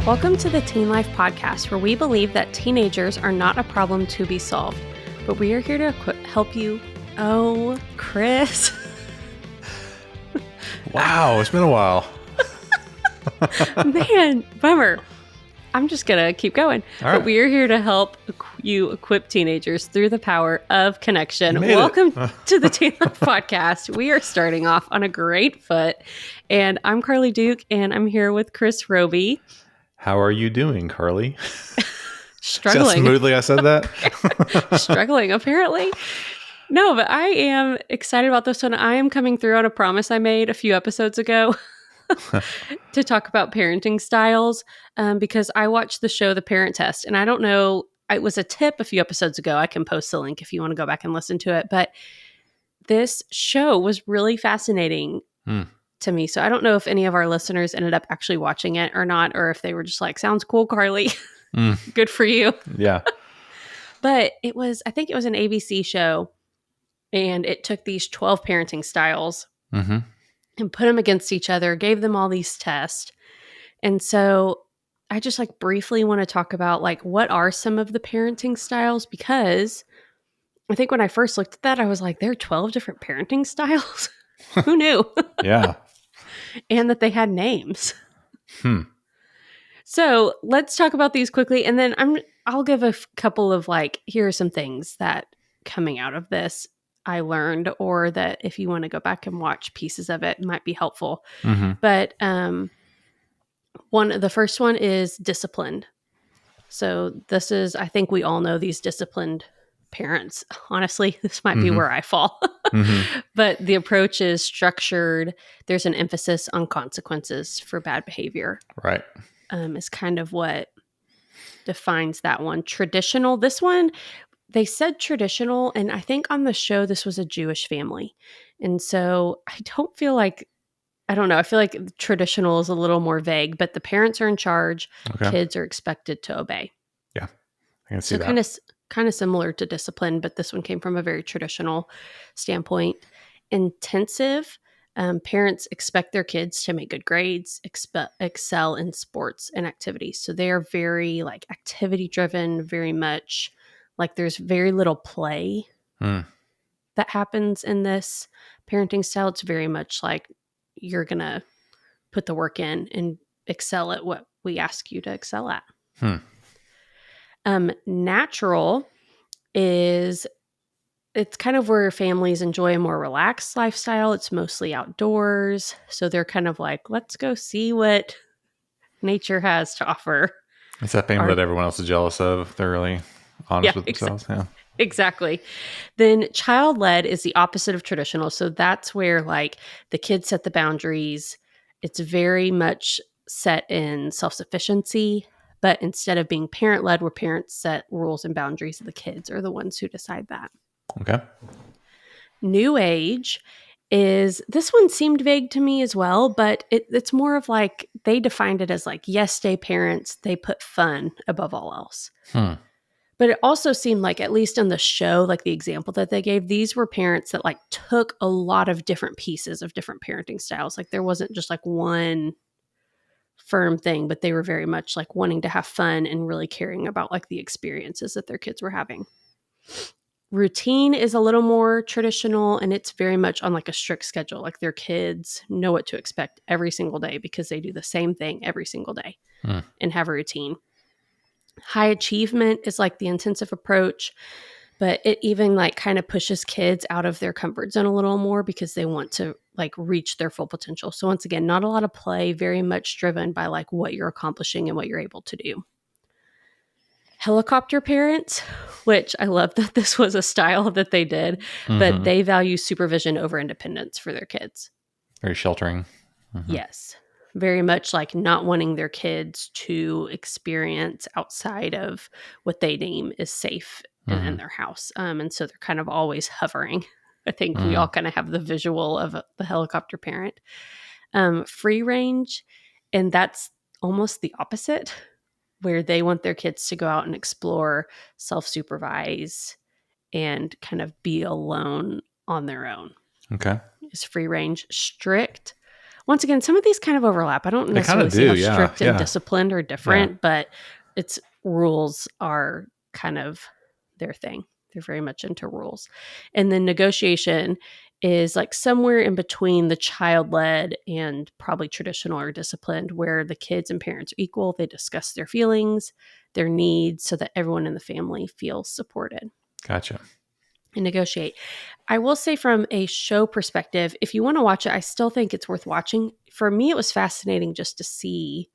Welcome to the Teen Life Podcast, where we believe that teenagers are not a problem to be solved, but we are here to help you. Oh, Chris. Wow, it's been a while. Man, bummer. I'm just going to keep going. All right. But we are here to help you equip teenagers through the power of connection. made it. Welcome to the Teen Life Podcast. We are starting off on a great foot. And I'm Karlie Duke, and I'm here with Chris Robey. How are you doing, Karlie? Struggling. See how smoothly I said that? Struggling, apparently. No, but I am excited about this one. I am coming through on a promise I made a few episodes ago to talk about parenting styles because I watched the show The Parent Test, and I don't know, it was a tip a few episodes ago. I can post the link if you want to go back and listen to it, but this show was really fascinating to me. So I don't know if any of our listeners ended up actually watching it or not, or if they were just like, sounds cool, Karlie. Good for you. Yeah. But I think it was an ABC show, and it took these 12 parenting styles and put them against each other, gave them all these tests. And so I just like briefly want to talk about like, what are some of the parenting styles? Because I think when I first looked at that, I was like, there are 12 different parenting styles. Who knew? Yeah. And that they had names. So let's talk about these quickly. And then I'll give a couple of like, here are some things that coming out of this I learned, or that if you want to go back and watch pieces of it might be helpful. But the first one is disciplined. So this is, I think we all know these disciplined parents. Honestly, this might be where I fall. But the approach is structured. There's an emphasis on consequences for bad behavior. Right. Is kind of what defines that one. Traditional, this one, they said traditional, and I think on the show this was a Jewish family. And so I don't feel like, I don't know, I feel like traditional is a little more vague, but the parents are in charge, kids are expected to obey. Yeah, I can see that. Kind of similar to discipline, but this one came from a very traditional standpoint. Intensive, parents expect their kids to make good grades, excel in sports and activities. So they are very like activity driven, very much like there's very little play that happens in this parenting style. It's very much like you're going to put the work in and excel at what we ask you to excel at. Natural is, it's kind of where families enjoy a more relaxed lifestyle. It's mostly outdoors. So they're kind of like, let's go see what nature has to offer. It's that family that everyone else is jealous of. They're really honest with themselves. Exactly. Then child-led is the opposite of traditional. So that's where like the kids set the boundaries. It's very much set in self-sufficiency, but instead of being parent-led, where parents set rules and boundaries, the kids are the ones who decide that. Okay. New age is, this one seemed vague to me as well, but it's more of like, they defined it as like, yes, day parents, they put fun above all else. But it also seemed like, at least in the show, like the example that they gave, these were parents that like took a lot of different pieces of different parenting styles. Like there wasn't just like one firm thing, but they were very much like wanting to have fun and really caring about like the experiences that their kids were having. Routine is a little more traditional, and it's very much on like a strict schedule. Like their kids know what to expect every single day because they do the same thing every single day and have a routine. High achievement is like the intensive approach, but it even like kind of pushes kids out of their comfort zone a little more because they want to like reach their full potential. So once again, not a lot of play, very much driven by like what you're accomplishing and what you're able to do. Helicopter parents, which I love that this was a style that they did, but they value supervision over independence for their kids. Very sheltering. Yes. Very much like not wanting their kids to experience outside of what they deem is safe in their house. And so they're kind of always hovering. I think we all kind of have the visual of the helicopter parent. Free range, and that's almost the opposite, where they want their kids to go out and explore, self-supervise, and kind of be alone on their own. Okay. Is free range. Strict, once again, some of these kind of overlap. I don't They kind necessarily of see do. how Yeah. strict and Yeah. disciplined are Yeah. different, but its rules are kind of their thing. They're very much into rules. And then negotiation is like somewhere in between the child led and probably traditional or disciplined, where the kids and parents are equal. They discuss their feelings, their needs, so that everyone in the family feels supported Gotcha. and negotiate. I will say, from a show perspective, if you want to watch it, I still think it's worth watching. For me, it was fascinating just to see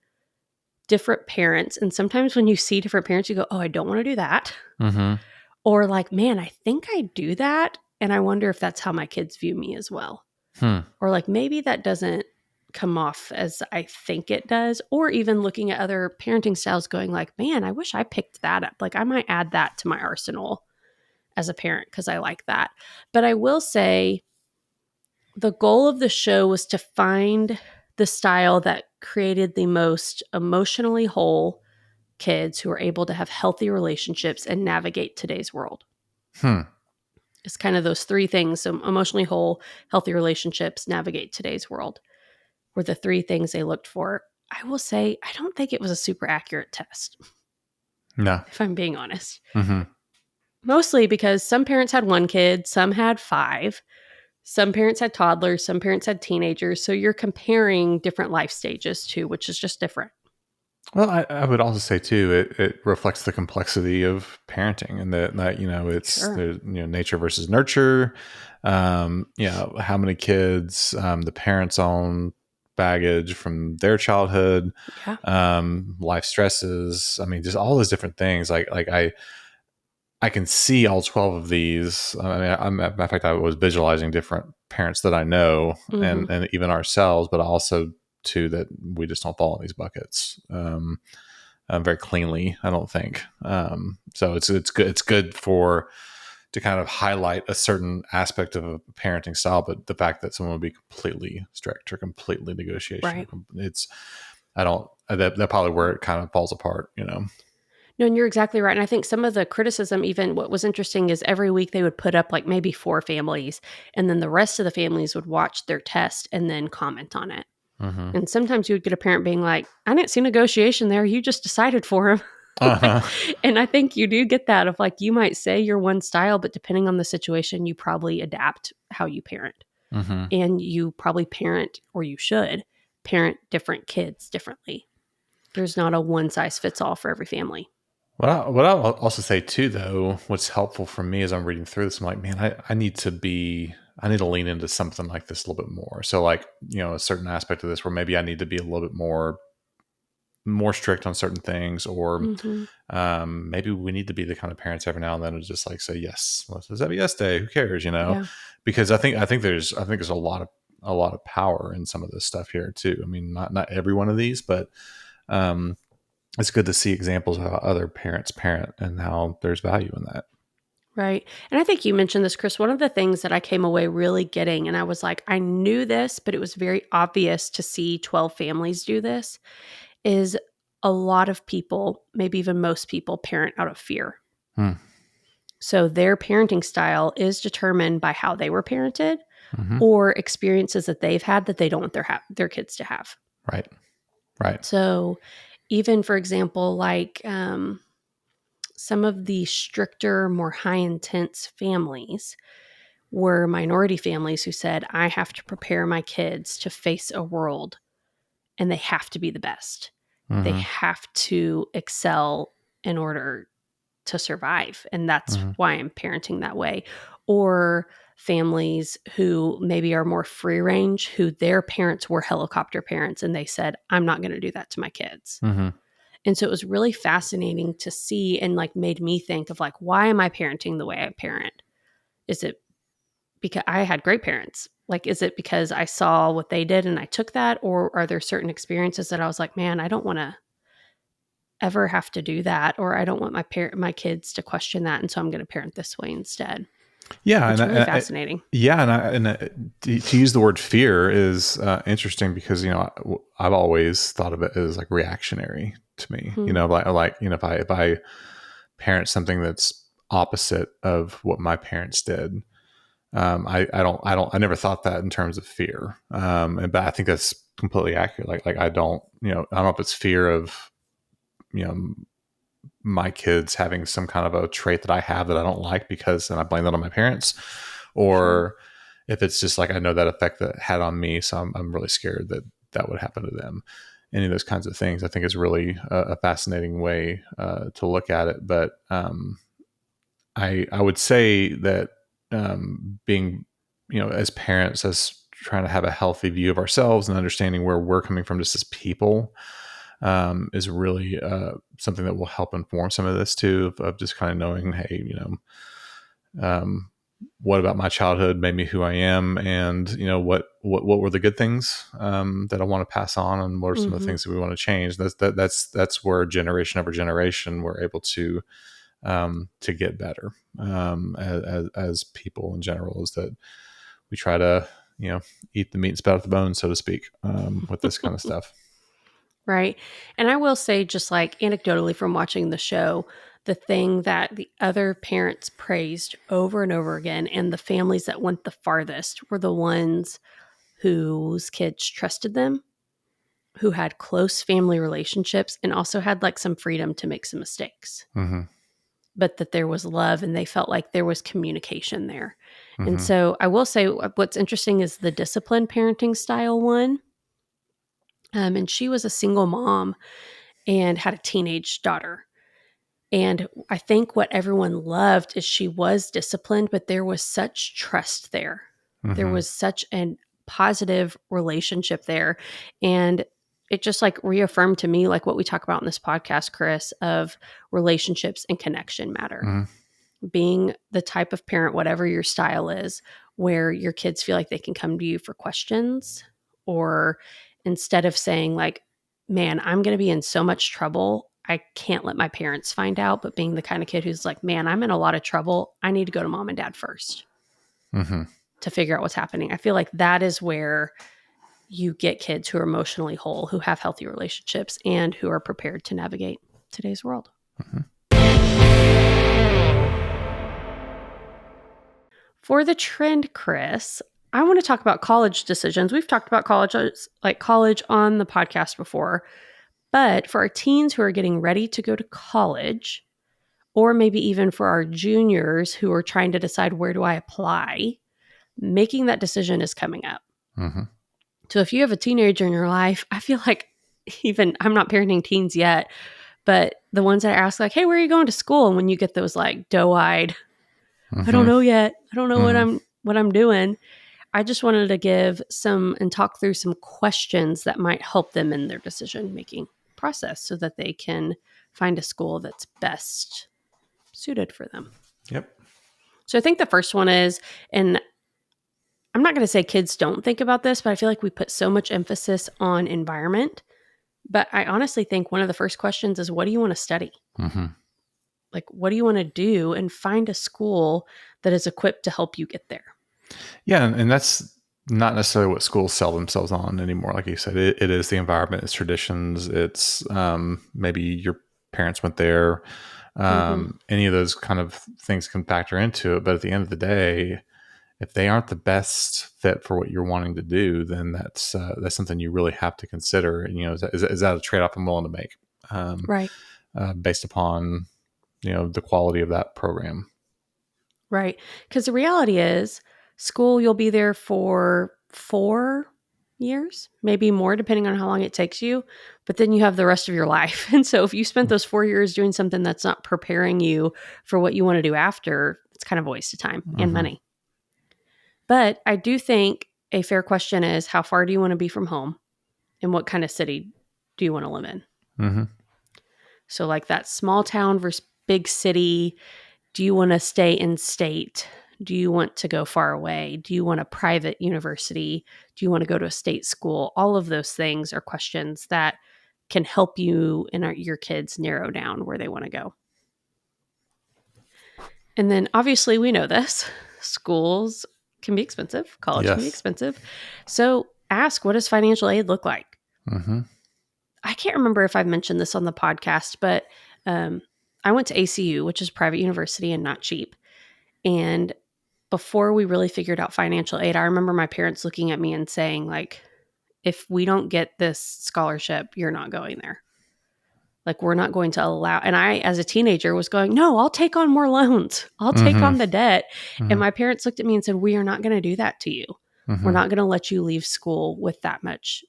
different parents. And sometimes when you see different parents, you go, oh, I don't want to do that. Mm-hmm. Or like, man, I think I do that. And I wonder if that's how my kids view me as well. Hmm. Or like, maybe that doesn't come off as I think it does. Or even looking at other parenting styles going like, man, I wish I picked that up. Like, I might add that to my arsenal as a parent because I like that. But I will say the goal of the show was to find the style that created the most emotionally whole kids who are able to have healthy relationships and navigate today's world. Hmm. It's kind of those three things. So emotionally whole, healthy relationships, navigate today's world were the three things they looked for. I will say, I don't think it was a super accurate test, No. if I'm being honest. Mm-hmm. Mostly because some parents had one kid, some had five. Some parents had toddlers, some parents had teenagers. So you're comparing different life stages too, which is just different. Well, I would also say too, it reflects the complexity of parenting, and that it's Sure. there's nature versus nurture. How many kids, the parents' own baggage from their childhood, Yeah. life stresses. I mean, just all those different things. I can see all 12 of these. I mean, matter of fact, I was visualizing different parents that I know, Mm-hmm. and even ourselves, but also too that we just don't fall in these buckets very cleanly. I don't think. So it's good. It's good to kind of highlight a certain aspect of a parenting style, but the fact that someone would be completely strict or completely negotiation, Right. it's I don't. That probably where it kind of falls apart. No, and you're exactly right. And I think some of the criticism, even what was interesting is every week they would put up like maybe 4 families, and then the rest of the families would watch their test and then comment on it. Mm-hmm. And sometimes you would get a parent being like, I didn't see negotiation there. You just decided for him. Uh-huh. And I think you do get that of like, you might say you're one style, but depending on the situation, you probably adapt how you parent. Mm-hmm. And you probably parent, or you should parent different kids differently. There's not a one size fits all for every family. What I'll also say too, though, what's helpful for me as I'm reading through this, I'm like, man, I need to lean into something like this a little bit more. So like, a certain aspect of this where maybe I need to be a little bit more strict on certain things, or Mm-hmm. maybe we need to be the kind of parents every now and then to just like say, yes, let's have a yes day. Who cares, Yeah. Because I think there's a lot of power in some of this stuff here too. I mean, not every one of these, but it's good to see examples of how other parents parent and how there's value in that. Right. And I think you mentioned this, Chris. One of the things that I came away really getting, and I was like, I knew this, but it was very obvious to see 12 families do this, is a lot of people, maybe even most people, parent out of fear. Hmm. So their parenting style is determined by how they were parented Mm-hmm. or experiences that they've had that they don't want their kids to have. Right. Right. So even, for example, like some of the stricter, more high intense families were minority families who said, I have to prepare my kids to face a world and they have to be the best. They Mm-hmm. have to excel in order to survive. And that's Mm-hmm. why I'm parenting that way. Or families who maybe are more free range, who their parents were helicopter parents and they said, I'm not going to do that to my kids. Mm-hmm. And so it was really fascinating to see, and like made me think of like, why am I parenting the way I parent? Is it because I had great parents? Like, is it because I saw what they did and I took that? Or are there certain experiences that I was like, man, I don't want to ever have to do that, or I don't want my kids to question that, and so I'm going to parent this way instead. Yeah, It's really fascinating. to use the word fear is interesting because I've always thought of it as like reactionary to me. Hmm. If I parent something that's opposite of what my parents did, I never thought that in terms of fear. But I think that's completely accurate. Like I don't know if it's fear of, you know, my kids having some kind of a trait that I have that I don't like and I blame that on my parents, Sure. or if it's just like, I know that effect that it had on me. So I'm really scared that that would happen to them. Any of those kinds of things, I think is really a fascinating way to look at it. But I would say that being, as parents, as trying to have a healthy view of ourselves and understanding where we're coming from just as people, is really something that will help inform some of this too, of just kind of knowing, hey, um, what about my childhood made me who I am, and what were the good things that I want to pass on, and what are some of the Mm-hmm. things that we want to change. That's where generation over generation we're able to get better as people in general, is that we try to eat the meat and spit out the bones, so to speak, with this kind of stuff. Right. And I will say, just like anecdotally from watching the show, the thing that the other parents praised over and over again, and the families that went the farthest, were the ones whose kids trusted them, who had close family relationships, and also had like some freedom to make some mistakes, Mm-hmm. but that there was love and they felt like there was communication there. And Mm-hmm. so I will say, what's interesting is the disciplined parenting style one. And she was a single mom and had a teenage daughter. And I think what everyone loved is she was disciplined, but there was such trust there. There Mm-hmm. was such a positive relationship there. And it just like reaffirmed to me, like what we talk about in this podcast, Chris, of relationships and connection matter. Mm-hmm. Being the type of parent, whatever your style is, where your kids feel like they can come to you for questions, or instead of saying, like, man, I'm going to be in so much trouble, I can't let my parents find out, but being the kind of kid who's like, man, I'm in a lot of trouble, I need to go to mom and dad first Mm-hmm. to figure out what's happening. I feel like that is where you get kids who are emotionally whole, who have healthy relationships, and who are prepared to navigate today's world. Mm-hmm. For the trend, Chris, I want to talk about college decisions. We've talked about college, like college on the podcast before, but for our teens who are getting ready to go to college, or maybe even for our juniors who are trying to decide, where do I apply, making that decision is coming up. Mm-hmm. So if you have a teenager in your life, I feel like, even I'm not parenting teens yet, but the ones that ask like, hey, where are you going to school? And when you get those like doe-eyed, I don't Mm-hmm. know yet. I don't know Mm-hmm. what I'm doing. I just wanted to give some and talk through some questions that might help them in their decision making process so that they can find a school that's best suited for them. Yep. So I think the first one is, and I'm not going to say kids don't think about this, but I feel like we put so much emphasis on environment. But I honestly think one of the first questions is, what do you want to study? Mm-hmm. Like, what do you want to do? And find a school that is equipped to help you get there. Yeah, and that's not necessarily what schools sell themselves on anymore. Like you said, it is the environment, it's traditions, it's maybe your parents went there. Mm-hmm. Any of those kind of things can factor into it. But at the end of the day, if they aren't the best fit for what you're wanting to do, then that's something you really have to consider. And is that a trade off I'm willing to make, Right. based upon the quality of that program? Right. Because the reality is, school, you'll be there for 4 years, maybe more, depending on how long it takes you. But then you have the rest of your life. And so if you spent those 4 years doing something that's not preparing you for what you want to do after, it's kind of a waste of time and Mm-hmm. money. But I do think a fair question is, how far do you want to be from home? And what kind of city do you want to live in? Mm-hmm. So, like that small town versus big city. Do you want to stay in state? Do you want to go far away? Do you want a private university? Do you want to go to a state school? All of those things are questions that can help you and your kids narrow down where they want to go. And then obviously we know this. Schools can be expensive. College can be Yes. expensive. So ask, what does financial aid look like? Mm-hmm. I can't remember if I've mentioned this on the podcast, but I went to ACU, which is a private university and not cheap. And before we really figured out financial aid, I remember my parents looking at me and saying, like, if we don't get this scholarship, you're not going there. Like, we're not going to allow. And I, as a teenager, was going, no, I'll take on more loans. I'll take Mm-hmm. on the debt. And Mm-hmm. my parents looked at me and said, we are not going to do that to you. We're Mm-hmm. not going to let you leave school with that much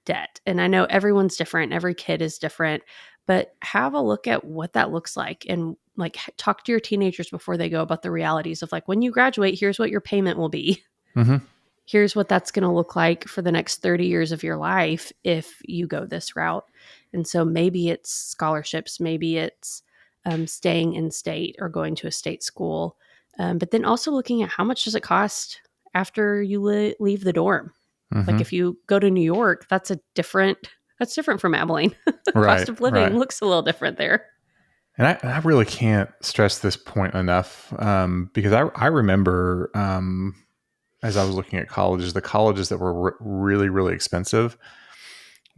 debt. And I know everyone's different. Every kid is different, but have a look at what that looks like, and like talk to your teenagers before they go about the realities of, like, when you graduate, here's what your payment will be. Mm-hmm. Here's what that's going to look like for the next 30 years of your life if you go this route. And so maybe it's scholarships, maybe it's staying in state or going to a state school. But then also looking at how much does it cost after you leave the dorm. Like, Mm-hmm. if you go to New York, that's different from Abilene. Cost Right. of living Right. looks a little different there. And I really can't stress this point enough, because I remember, as I was looking at colleges, the colleges that were really, really expensive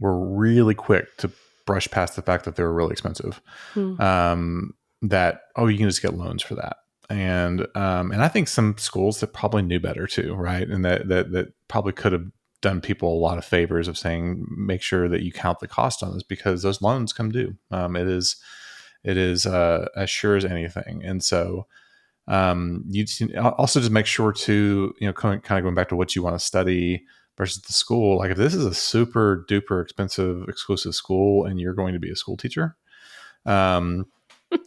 were really quick to brush past the fact that they were really expensive. Hmm. That, oh, you can just get loans for that. And I think some schools that probably knew better too, right? And that probably could have done people a lot of favors of saying, make sure that you count the cost on this, because those loans come due. It is as sure as anything. And so you also just make sure to, kind of going back to what you want to study versus the school. Like, if this is a super duper expensive exclusive school and you're going to be a school teacher, and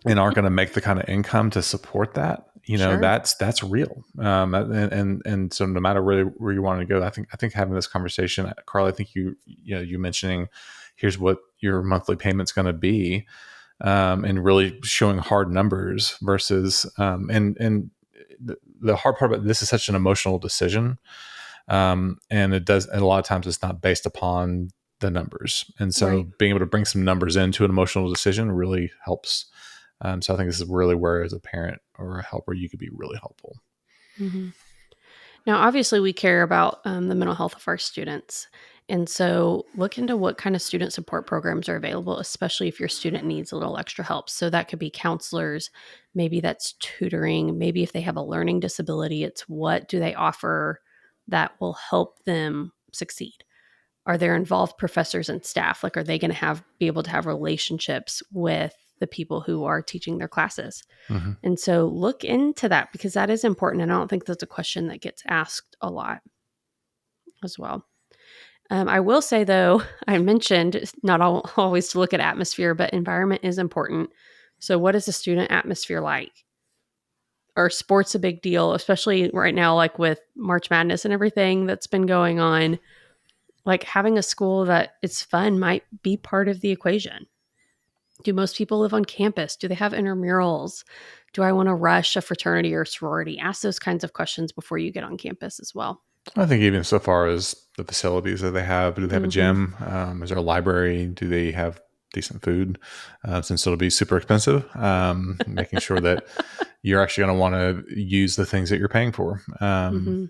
aren't going to make the kind of income to support that, Sure. that's real. And so no matter where you want to go, I think having this conversation, Karlie, I think you mentioning, here's what your monthly payment's going to be, and really showing hard numbers versus, and the hard part about this is such an emotional decision. And and a lot of times it's not based upon the numbers. And so Right. being able to bring some numbers into an emotional decision really helps. So I think this is really where, as a parent or a helper, you could be really helpful. Hmm. Now, obviously, we care about the mental health of our students. And so look into what kind of student support programs are available, especially if your student needs a little extra help. So that could be counselors, maybe that's tutoring, maybe if they have a learning disability, it's what do they offer that will help them succeed. Are there involved professors and staff? Like, are they going to be able to have relationships with the people who are teaching their classes? Mm-hmm. And so look into that, because that is important. And I don't think that's a question that gets asked a lot as well. I will say, though, I mentioned it's not always to look at atmosphere, but environment is important. So what is the student atmosphere like? Are sports a big deal, especially right now, like with March Madness and everything that's been going on? Like, having a school that it's fun might be part of the equation. Do most people live on campus? Do they have intramurals? Do I want to rush a fraternity or sorority? Ask those kinds of questions before you get on campus as well. I think even so far as the facilities that they have, do they have a Mm-hmm. gym? Is there a library? Do they have decent food? Since it'll be super expensive, making sure that you're actually going to want to use the things that you're paying for. Mm-hmm.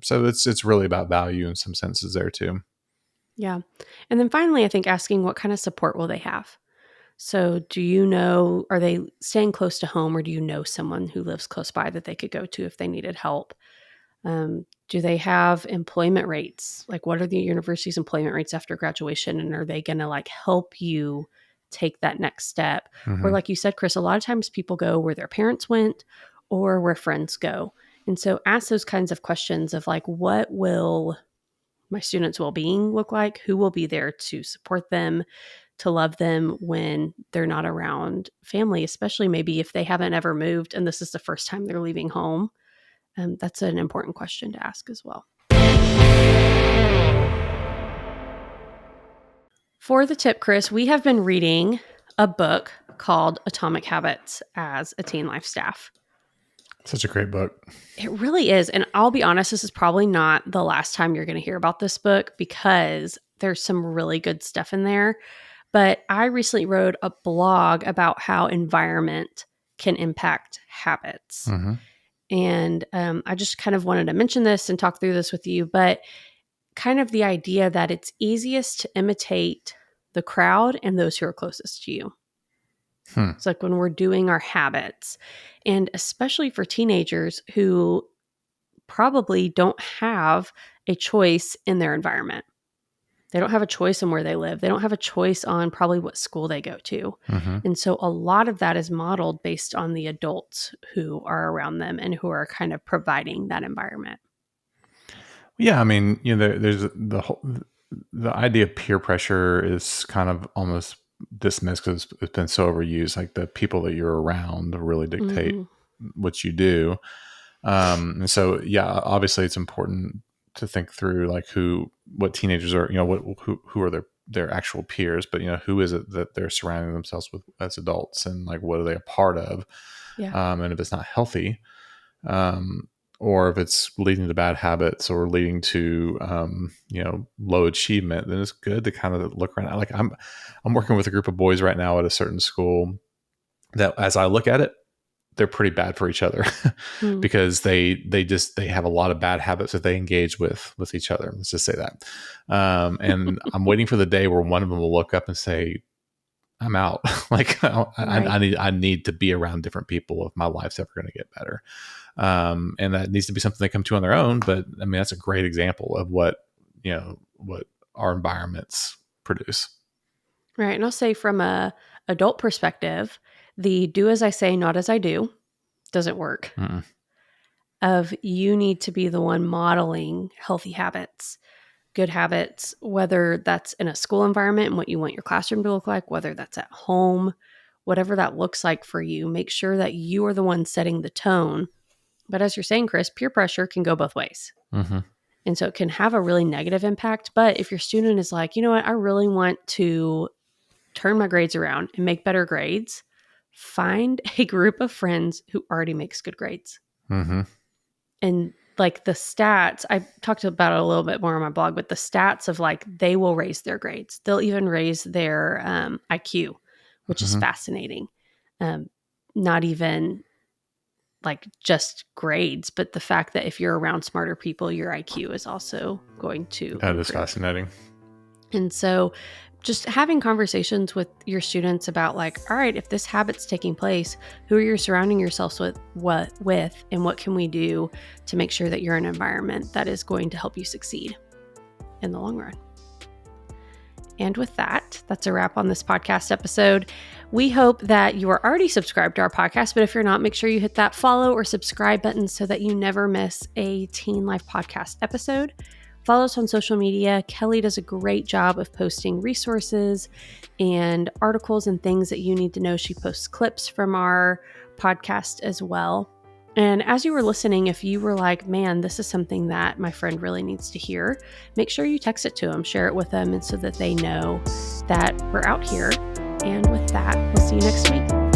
So it's really about value in some senses there too. Yeah. And then finally, I think asking, what kind of support will they have? So do you know, are they staying close to home, or do you know someone who lives close by that they could go to if they needed help? Do they have employment rates? Like, what are the university's employment rates after graduation? And are they going to like help you take that next step? Or Mm-hmm. like you said, Chris, a lot of times people go where their parents went or where friends go. And so ask those kinds of questions of, like, what will my students' well-being look like? Who will be there to support them, to love them when they're not around family, especially maybe if they haven't ever moved and this is the first time they're leaving home? That's an important question to ask as well. For the tip, Chris, we have been reading a book called Atomic Habits as a teen life staff. Such a great book. It really is. And I'll be honest, this is probably not the last time you're going to hear about this book, because there's some really good stuff in there. But I recently wrote a blog about how environment can impact habits. Mm-hmm. And I just kind of wanted to mention this and talk through this with you, but kind of the idea that it's easiest to imitate the crowd and those who are closest to you. Hmm. It's like when we're doing our habits, and especially for teenagers who probably don't have a choice in their environment. They don't have a choice on where they live. They don't have a choice on probably what school they go to. Mm-hmm. And so a lot of that is modeled based on the adults who are around them and who are kind of providing that environment. Yeah, I mean, there's the idea of peer pressure is kind of almost dismissed because it's been so overused. Like the people that you're around really dictate Mm-hmm. what you do. And so, yeah, obviously it's important to think through like what teenagers are, who are their actual peers, but who is it that they're surrounding themselves with as adults, and like what are they a part of? Yeah. And if it's not healthy, or if it's leading to bad habits or leading to low achievement, then it's good to kind of look around. Like I'm working with a group of boys right now at a certain school that, as I look at it, they're pretty bad for each other Mm. because they have a lot of bad habits that they engage with each other. Let's just say that. And I'm waiting for the day where one of them will look up and say, I'm out. Like Right. I need to be around different people if my life's ever going to get better. And that needs to be something they come to on their own. But I mean, that's a great example of what our environments produce. Right. And I'll say from a adult perspective, the do as I say, not as I do doesn't work. Mm-mm. Of you need to be the one modeling healthy habits, good habits, whether that's in a school environment and what you want your classroom to look like, whether that's at home, whatever that looks like for you. Make sure that you are the one setting the tone. But as you're saying, Chris, peer pressure can go both ways. Mm-hmm. And so it can have a really negative impact. But if your student is like, you know what, I really want to turn my grades around and make better grades, find a group of friends who already makes good grades. Mm-hmm. And like the stats, I talked about it a little bit more on my blog, but the stats of like they will raise their grades. They'll even raise their IQ, which is Mm-hmm. fascinating. Not even like just grades, but the fact that if you're around smarter people, your IQ is also going to That is improve. fascinating. And so just having conversations with your students about like, all right, if this habit's taking place, who are you surrounding yourselves with, and what can we do to make sure that you're in an environment that is going to help you succeed in the long run. And with that, that's a wrap on this podcast episode. We hope that you are already subscribed to our podcast, but if you're not, make sure you hit that follow or subscribe button so that you never miss a Teen Life podcast episode. Follow us on social media. Kelly does a great job of posting resources and articles and things that you need to know. She posts clips from our podcast as well. And as you were listening, if you were like, man, this is something that my friend really needs to hear, make sure you text it to them, share it with them, and so that they know that we're out here. And with that, we'll see you next week.